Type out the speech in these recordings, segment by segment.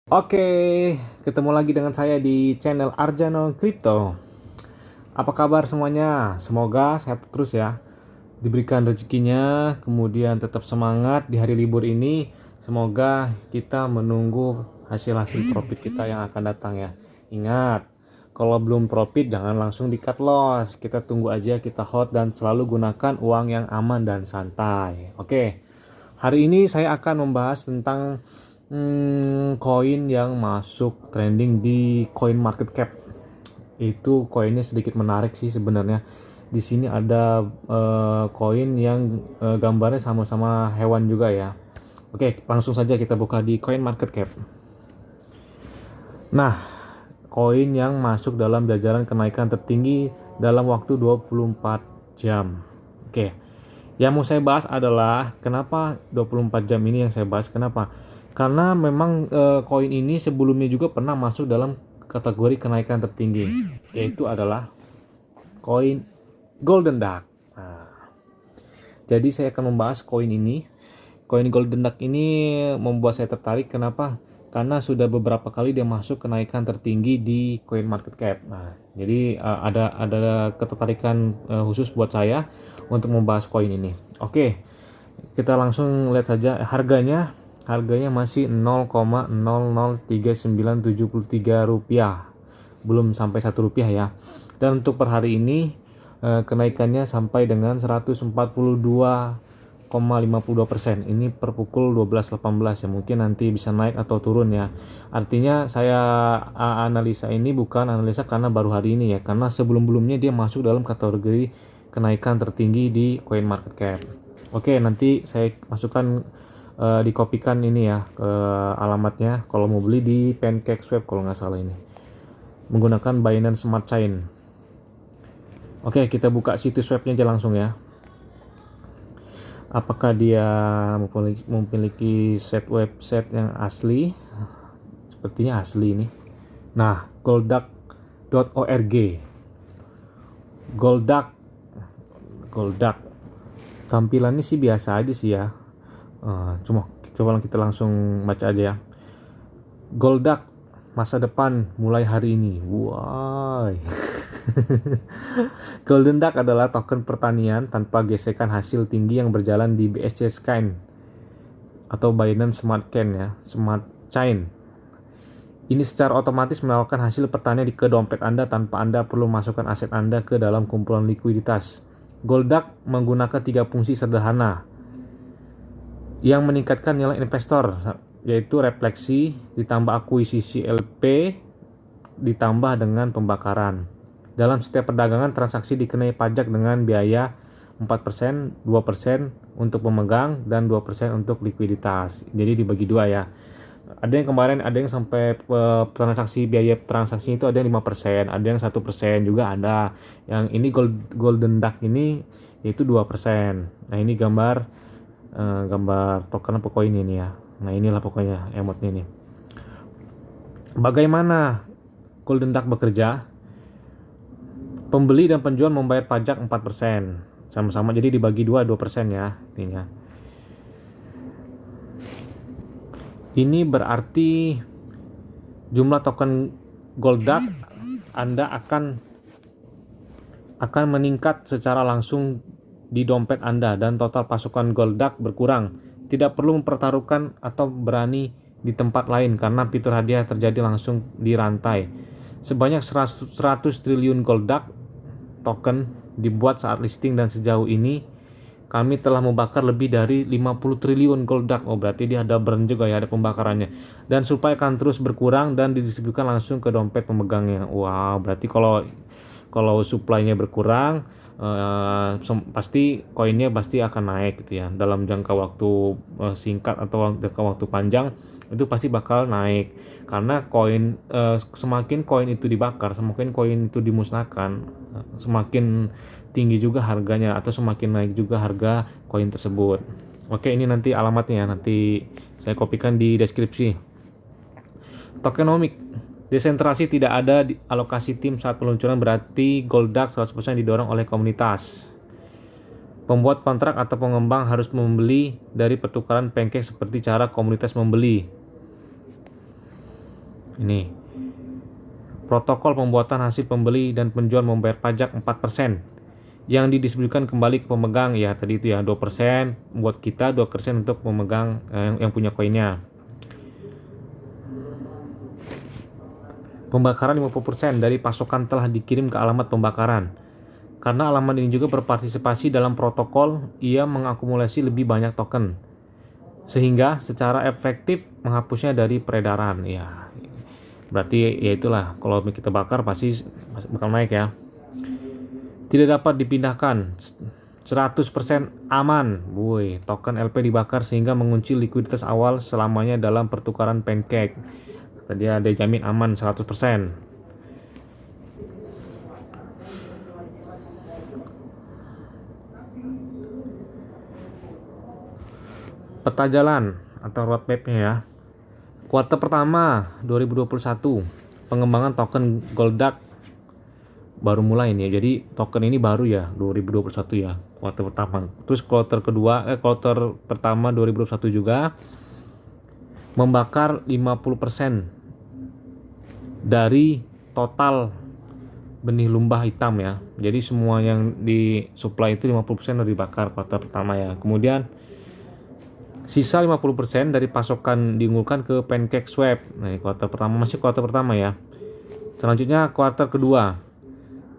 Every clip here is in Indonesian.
Oke, ketemu lagi dengan saya di channel Arjano Crypto. Apa kabar semuanya? Semoga sehat terus ya. Diberikan rezekinya, kemudian tetap semangat di hari libur ini. Semoga kita menunggu hasil-hasil profit kita yang akan datang ya. Ingat, kalau belum profit jangan langsung di cut loss. Kita tunggu aja, kita hold dan selalu gunakan uang yang aman dan santai. Oke, hari ini saya akan membahas tentang koin yang masuk trending di coin market cap. Itu koinnya sedikit menarik sih sebenarnya. Di sini ada koin yang gambarnya sama-sama hewan juga ya. Oke, langsung saja kita buka di coin market cap. Nah, koin yang masuk dalam jajaran kenaikan tertinggi dalam waktu 24 jam. Oke. Yang mau saya bahas adalah kenapa 24 jam ini yang saya bahas. Kenapa? Karena memang koin ini sebelumnya juga pernah masuk dalam kategori kenaikan tertinggi, yaitu adalah koin Golden Duck. Nah, jadi saya akan membahas koin ini. Koin Golden Duck ini membuat saya tertarik. Kenapa? Karena sudah beberapa kali dia masuk kenaikan tertinggi di coin market cap. Nah, jadi ada ketertarikan khusus buat saya untuk membahas koin ini. Oke, kita langsung lihat saja harganya. Harganya masih 0,003973 rupiah, belum sampai 1 rupiah ya. Dan untuk per hari ini kenaikannya sampai dengan 142,52%. Ini per pukul 12.18 ya, mungkin nanti bisa naik atau turun ya. Artinya saya analisa ini bukan analisa karena baru hari ini ya, karena sebelum-belumnya dia masuk dalam kategori kenaikan tertinggi di coin market cap. Oke, nanti saya masukkan dikopikan ini ya ke alamatnya kalau mau beli di PancakeSwap kalau nggak salah ini, menggunakan Binance Smart Chain. Oke, kita buka situs webnya aja langsung ya. Apakah dia memiliki website yang asli? Sepertinya asli ini. Nah, golduck.org. Golduck. Tampilannya sih biasa aja sih ya. Coba kita langsung baca aja ya. Golduck, masa depan mulai hari ini. Why? Golden Duck adalah token pertanian tanpa gesekan hasil tinggi yang berjalan di BSC Chain atau Binance Smart Chain ya, Smart Chain. Ini secara otomatis menawarkan hasil pertanian ke dompet Anda tanpa Anda perlu masukkan aset Anda ke dalam kumpulan likuiditas. Golduck menggunakan 3 fungsi sederhana yang meningkatkan nilai investor, yaitu refleksi ditambah akuisisi LP ditambah dengan pembakaran. Dalam setiap perdagangan transaksi dikenai pajak dengan biaya 4%, 2% untuk pemegang dan 2% untuk likuiditas. Jadi dibagi dua ya. Ada yang kemarin ada yang sampai biaya transaksi itu ada yang 5%, ada yang 1% juga ada. Yang ini Golden Duck ini yaitu 2%. Nah, ini gambar token apa koin ini ya. Nah, inilah pokoknya emotnya ini. Bagaimana Golden Duck bekerja? Pembeli dan penjual membayar pajak 4%. Sama-sama, jadi dibagi 2% ya intinya. Ini berarti jumlah token Golduck Anda akan meningkat secara langsung di dompet Anda dan total pasukan Golduck berkurang. Tidak perlu mempertaruhkan atau berani di tempat lain karena fitur hadiah terjadi langsung di rantai. Sebanyak 100 triliun Golduck token dibuat saat listing dan sejauh ini kami telah membakar lebih dari 50 triliun Golduck. Oh, berarti dia ada burn juga ya, ada pembakarannya. Dan supaya akan terus berkurang dan didistribusikan langsung ke dompet pemegangnya. Wow, berarti kalau supply-nya berkurang, pasti koinnya pasti akan naik gitu ya. Dalam jangka waktu singkat atau jangka waktu panjang itu pasti bakal naik. Karena semakin koin itu dibakar, semakin koin itu dimusnahkan, semakin tinggi juga harganya atau semakin naik juga harga koin tersebut. Oke, ini nanti alamatnya nanti saya kopikan di deskripsi. Tokenomic. Desentralisasi, tidak ada alokasi tim saat peluncuran, berarti Golduck 100% didorong oleh komunitas. Pembuat kontrak atau pengembang harus membeli dari pertukaran pancake seperti cara komunitas membeli. Ini protokol pembuatan hasil pembeli dan penjual membayar pajak 4% yang didistribusikan kembali ke pemegang, ya tadi itu ya 2% buat kita, 2% untuk pemegang yang punya koinnya. Pembakaran 50% dari pasokan telah dikirim ke alamat pembakaran. Karena alamat ini juga berpartisipasi dalam protokol, ia mengakumulasi lebih banyak token, sehingga secara efektif menghapusnya dari peredaran. Ya, berarti ya itulah, kalau kita bakar pasti bakal naik ya. Tidak dapat dipindahkan, 100% aman. Woi, token LP dibakar sehingga mengunci likuiditas awal selamanya dalam pertukaran pancake. Tadi ada jamin aman 100%. Peta jalan atau roadmap-nya ya. Kuartal pertama 2021, pengembangan token Goldak baru mulai nih ya. Jadi token ini baru ya 2021 ya, kuartal pertama. Terus kuartal pertama 2021 juga membakar 50% dari total benih lumbah hitam ya. Jadi semua yang disuplai itu 50% udah dibakar kuartal pertama ya. Kemudian sisa 50% dari pasokan diunggulkan ke Pancake Swap. Nah, kuartal pertama masih kuartal pertama ya. Selanjutnya kuartal kedua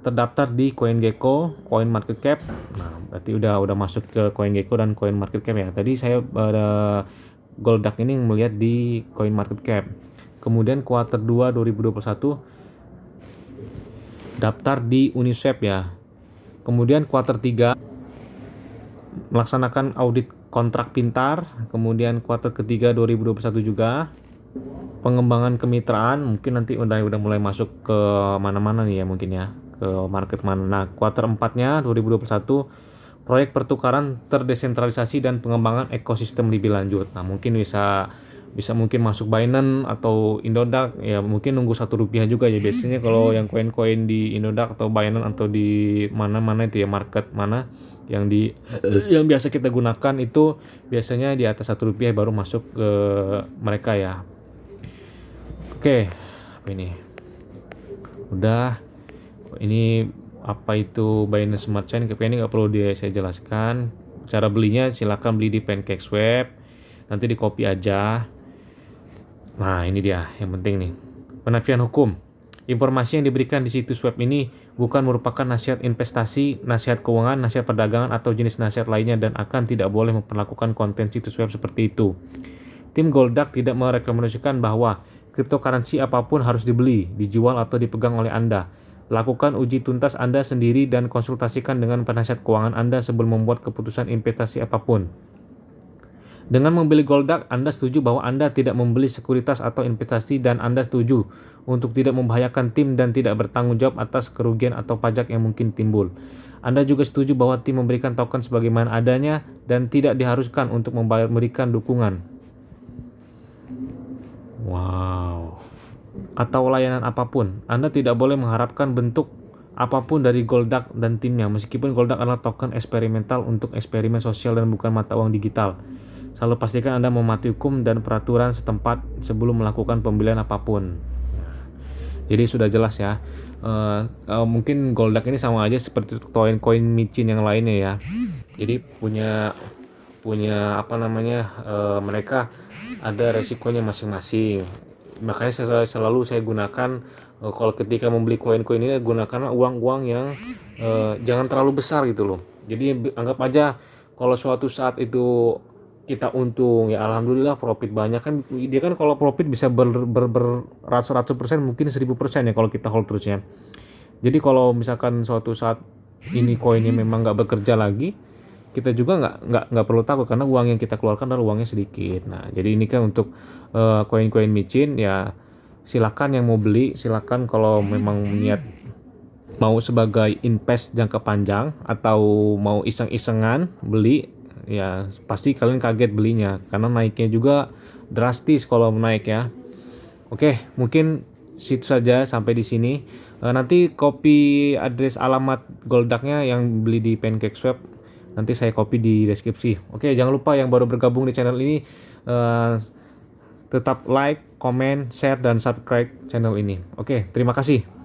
terdaftar di CoinGecko, CoinMarketCap. Nah, berarti udah masuk ke CoinGecko dan CoinMarketCap ya. Tadi saya Goldak ini melihat di CoinMarketCap. Kemudian kuartal 2 2021 daftar di Uniswap ya. Kemudian kuartal 3 melaksanakan audit kontrak pintar. Kemudian kuartal ketiga 2021 juga pengembangan kemitraan, mungkin nanti udah mulai masuk ke mana-mana nih ya, mungkin ya ke market mana. Nah, kuartal 4-nya 2021 proyek pertukaran terdesentralisasi dan pengembangan ekosistem lebih lanjut. Nah, mungkin bisa mungkin masuk Binance atau Indodax ya, mungkin nunggu Rp1 juga ya. Biasanya kalau yang koin-koin di Indodax atau Binance atau di mana-mana itu ya, market mana yang biasa kita gunakan itu biasanya di atas Rp1 baru masuk ke mereka ya. Oke, apa ini? Udah. Ini apa itu Binance Smart Chain? Ini nggak perlu saya jelaskan. Cara belinya silakan beli di Pancake Swap. Nanti di copy aja. Nah, ini dia yang penting nih. Penafian hukum. Informasi yang diberikan di situs web ini bukan merupakan nasihat investasi, nasihat keuangan, nasihat perdagangan, atau jenis nasihat lainnya, dan akan tidak boleh memperlakukan konten situs web seperti itu. Tim Goldak tidak merekomendasikan bahwa cryptocurrency apapun harus dibeli, dijual, atau dipegang oleh Anda. Lakukan uji tuntas Anda sendiri dan konsultasikan dengan penasihat keuangan Anda sebelum membuat keputusan investasi apapun. Dengan membeli Goldak, Anda setuju bahwa Anda tidak membeli sekuritas atau investasi, dan Anda setuju untuk tidak membahayakan tim dan tidak bertanggung jawab atas kerugian atau pajak yang mungkin timbul. Anda juga setuju bahwa tim memberikan token sebagaimana adanya dan tidak diharuskan untuk memberikan dukungan. Wow. Atau layanan apapun. Anda tidak boleh mengharapkan bentuk apapun dari Goldak dan timnya, meskipun Goldak adalah token eksperimental untuk eksperimen sosial dan bukan mata uang digital. Selalu pastikan Anda mematuhi hukum dan peraturan setempat sebelum melakukan pembelian apapun. Jadi sudah jelas ya. Mungkin Goldak ini sama aja seperti koin micin yang lainnya ya. Jadi punya apa namanya, mereka ada resikonya masing-masing. Makanya selalu saya gunakan, kalau ketika membeli koin-koin ini, gunakan uang-uang yang jangan terlalu besar gitu loh. Jadi anggap aja kalau suatu saat itu kita untung ya, alhamdulillah profit banyak kan. Dia kan kalau profit bisa beratus-ratus %, mungkin 1000% ya kalau kita hold terus ya. Jadi kalau misalkan suatu saat ini koinnya memang nggak bekerja lagi, kita juga nggak perlu takut karena uang yang kita keluarkan adalah uangnya sedikit. Nah, jadi ini kan untuk koin-koin micin ya, silakan yang mau beli, silakan kalau memang niat mau sebagai invest jangka panjang atau mau iseng-isengan beli ya, pasti kalian kaget belinya karena naiknya juga drastis kalau naik ya. Oke, mungkin situ saja sampai di sini. Nanti copy address alamat Goldaknya yang beli di Pancake Swap, nanti saya copy di deskripsi. Oke, jangan lupa yang baru bergabung di channel ini, Tetap like, comment, share, dan subscribe channel ini. Oke, terima kasih.